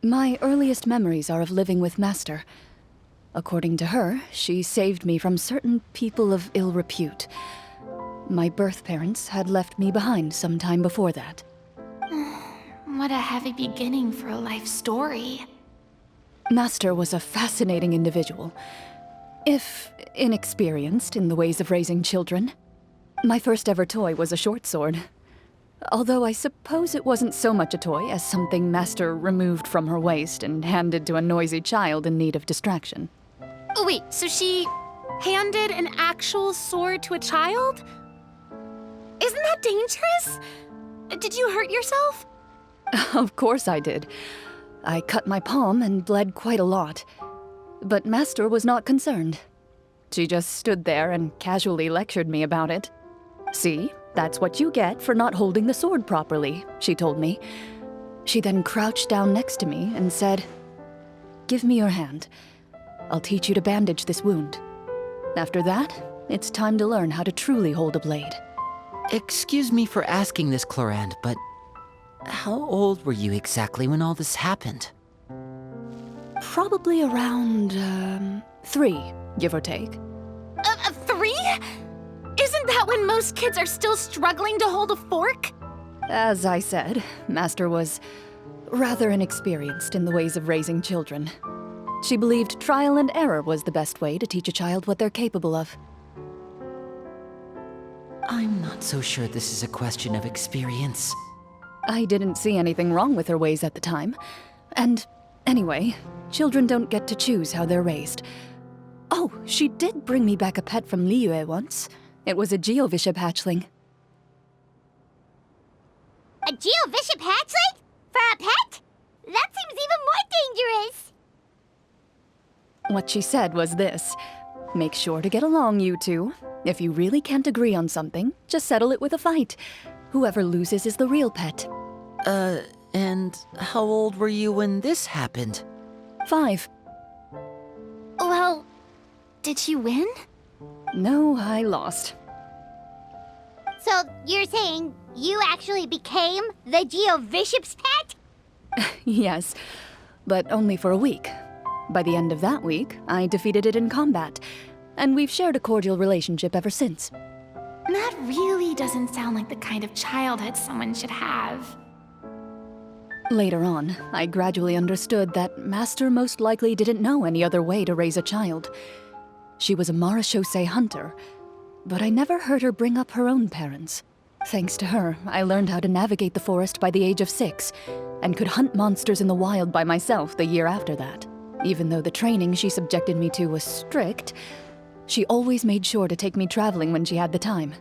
My earliest memories are of living with Master. According to her, she saved me from certain people of ill repute. My birth parents had left me behind some time before that. What a heavy beginning for a life story. Master was a fascinating individual, if inexperienced in the ways of raising children. My first ever toy was a short sword. Although I suppose it wasn't so much a toy as something Master removed from her waist and handed to a noisy child in need of distraction. Oh, wait, so she handed an actual sword to a child? Isn't that dangerous? Did you hurt yourself? Of course I did. I cut my palm and bled quite a lot. But Master was not concerned. She just stood there and casually lectured me about it. "See, that's what you get for not holding the sword properly," she told me. She then crouched down next to me and said, "Give me your hand. I'll teach you to bandage this wound. After that, it's time to learn how to truly hold a blade." Excuse me for asking this, Clorinde, but how old were you exactly when all this happened? Probably around, 3, give or take. 3? Isn't that when most kids are still struggling to hold a fork? As I said, Master was rather inexperienced in the ways of raising children. She believed trial and error was the best way to teach a child what they're capable of. I'm not so sure this is a question of experience. I didn't see anything wrong with her ways at the time. And anyway, children don't get to choose how they're raised. Oh, she did bring me back a pet from Liyue once. It was a Geovishap hatchling. A Geovishap hatchling? For a pet? That seems even more dangerous. What she said was this: "Make sure to get along, you two. If you really can't agree on something, just settle it with a fight. Whoever loses is the real pet." And how old were you when this happened? 5. Well, did she win? No, I lost. So you're saying you actually became the Geovishap's pet? Yes, but only for a week. By the end of that week, I defeated it in combat, and we've shared a cordial relationship ever since. That really doesn't sound like the kind of childhood someone should have. Later on, I gradually understood that Master most likely didn't know any other way to raise a child. She was a marechaussee hunter, but I never heard her bring up her own parents. Thanks to her, I learned how to navigate the forest by the age of 6, and could hunt monsters in the wild by myself the year after that. Even though the training she subjected me to was strict, she always made sure to take me traveling when she had the time.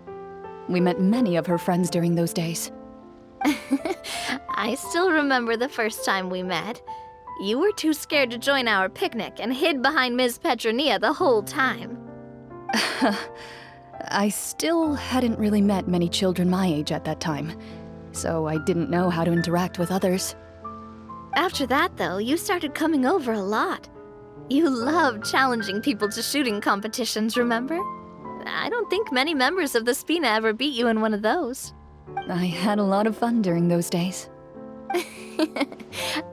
We met many of her friends during those days. I still remember the first time we met. You were too scared to join our picnic and hid behind Ms. Petronia the whole time. I still hadn't really met many children my age at that time, so I didn't know how to interact with others. After that, though, you started coming over a lot. You loved challenging people to shooting competitions, remember? I don't think many members of the Spina ever beat you in one of those. I had a lot of fun during those days.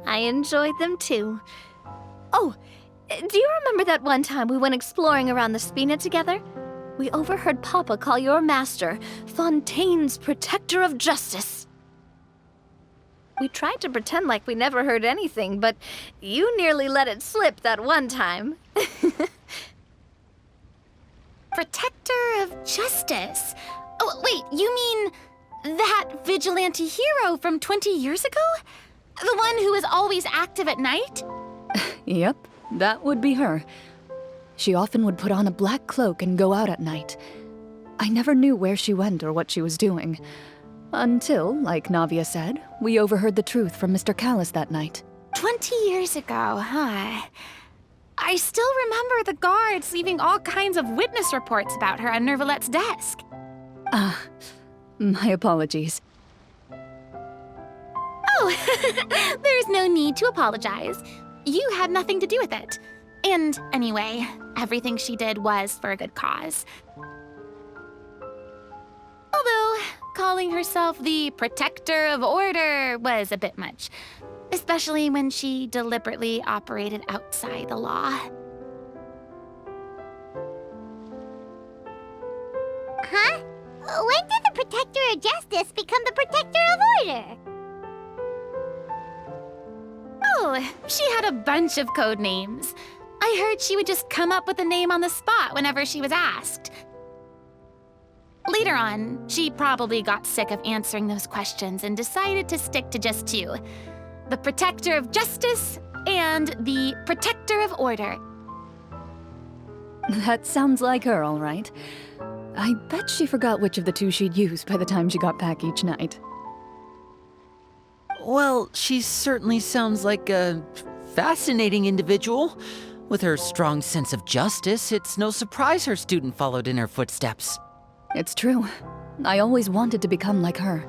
I enjoyed them too. Oh, do you remember that one time we went exploring around the Spina together? We overheard Papa call your master Fontaine's Protector of Justice. We tried to pretend like we never heard anything, but you nearly let it slip that one time. Protector of Justice? Oh, wait, you mean that vigilante hero from 20 years ago? The one who was always active at night? Yep, that would be her. She often would put on a black cloak and go out at night. I never knew where she went or what she was doing. Until, like Navia said, we overheard the truth from Mr. Callis that night. 20 years ago, huh? I still remember the guards leaving all kinds of witness reports about her on Nervalette's desk. My apologies. Oh, there's no need to apologize. You had nothing to do with it. And anyway, everything she did was for a good cause. Although, calling herself the Protector of Order was a bit much. especially when she deliberately operated outside the law. Huh? When did the Protector of Justice become the Protector of Order? Oh, she had a bunch of code names. I heard she would just come up with a name on the spot whenever she was asked. Later on, she probably got sick of answering those questions and decided to stick to just two: the Protector of Justice and the Protector of Order. That sounds like her, all right. I bet she forgot which of the two she'd use by the time she got back each night. Well, she certainly sounds like a fascinating individual. With her strong sense of justice, it's no surprise her student followed in her footsteps. It's true. I always wanted to become like her.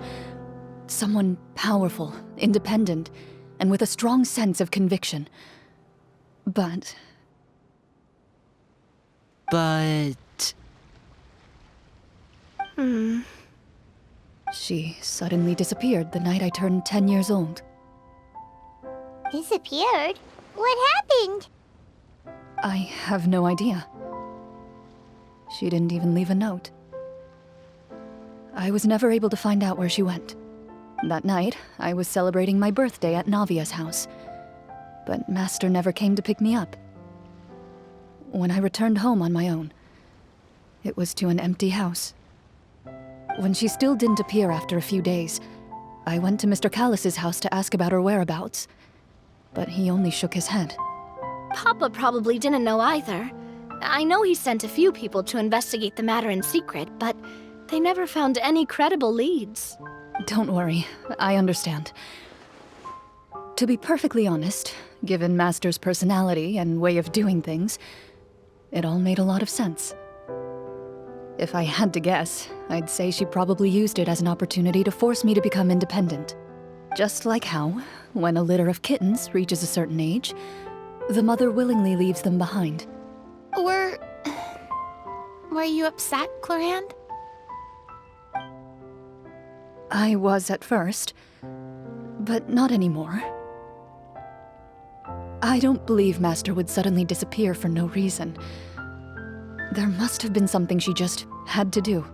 Someone powerful, independent, and with a strong sense of conviction. But... She suddenly disappeared the night I turned 10 years old. Disappeared? What happened? I have no idea. She didn't even leave a note. I was never able to find out where she went. That night, I was celebrating my birthday at Navia's house, but Master never came to pick me up. When I returned home on my own, it was to an empty house. When she still didn't appear after a few days, I went to Mr. Callus's house to ask about her whereabouts, but he only shook his head. Papa probably didn't know either. I know he sent a few people to investigate the matter in secret, but they never found any credible leads. Don't worry, I understand. To be perfectly honest, given Master's personality and way of doing things, it all made a lot of sense. If I had to guess, I'd say she probably used it as an opportunity to force me to become independent. Just like how, when a litter of kittens reaches a certain age, the mother willingly leaves them behind. Were you upset, Clorinde? I was at first, but not anymore. I don't believe Master would suddenly disappear for no reason. There must have been something she just had to do.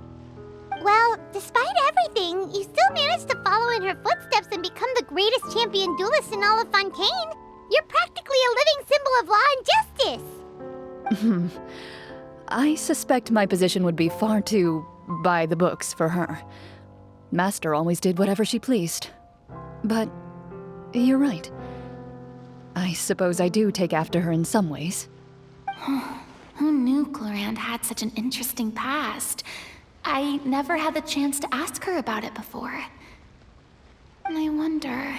Well, despite everything, you still managed to follow in her footsteps and become the greatest champion duelist in all of Fontaine. You're practically a living symbol of law and justice. I suspect my position would be far too by the books for her. Master always did whatever she pleased. But you're right. I suppose I do take after her in some ways. Who knew Clorinde had such an interesting past? I never had the chance to ask her about it before. And I wonder,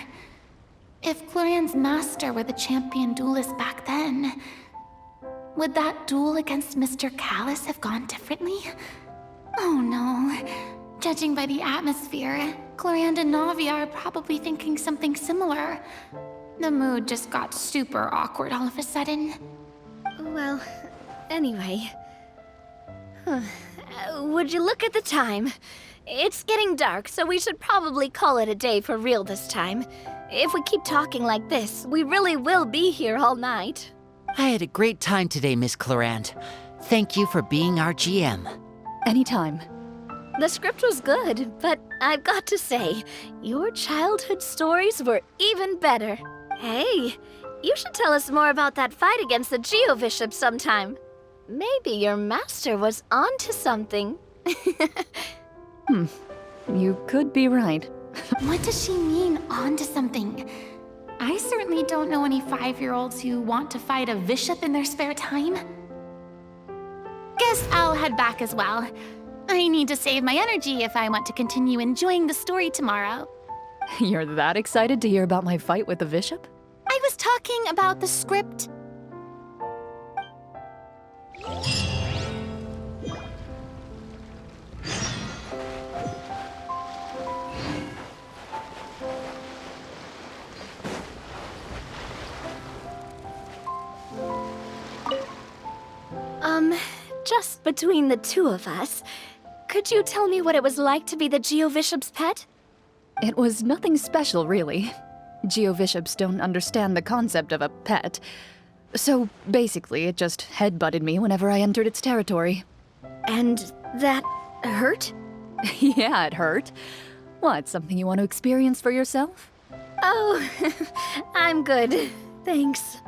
if Clorinde's master were the champion duelist back then, would that duel against Mr. Callus have gone differently? Oh no. Judging by the atmosphere, Clorinde and Navia are probably thinking something similar. The mood just got super awkward all of a sudden. Well, anyway. Would you look at the time? It's getting dark, so we should probably call it a day for real this time. If we keep talking like this, we really will be here all night. I had a great time today, Miss Clorinde. Thank you for being our GM. Anytime. The script was good, but I've got to say, your childhood stories were even better. Hey, you should tell us more about that fight against the Geo-Bishop sometime. Maybe your master was onto something. You could be right. What does she mean, onto something? I certainly don't know any 5-year-olds who want to fight a bishop in their spare time. Guess I'll head back as well. I need to save my energy if I want to continue enjoying the story tomorrow. You're that excited to hear about my fight with the bishop? I was talking about the script. Just between the two of us, could you tell me what it was like to be the Geo-Bishop's pet? It was nothing special, really. Geobishops don't understand the concept of a pet. So basically, it just headbutted me whenever I entered its territory. And that hurt? Yeah, it hurt. What, something you want to experience for yourself? Oh, I'm good. Thanks.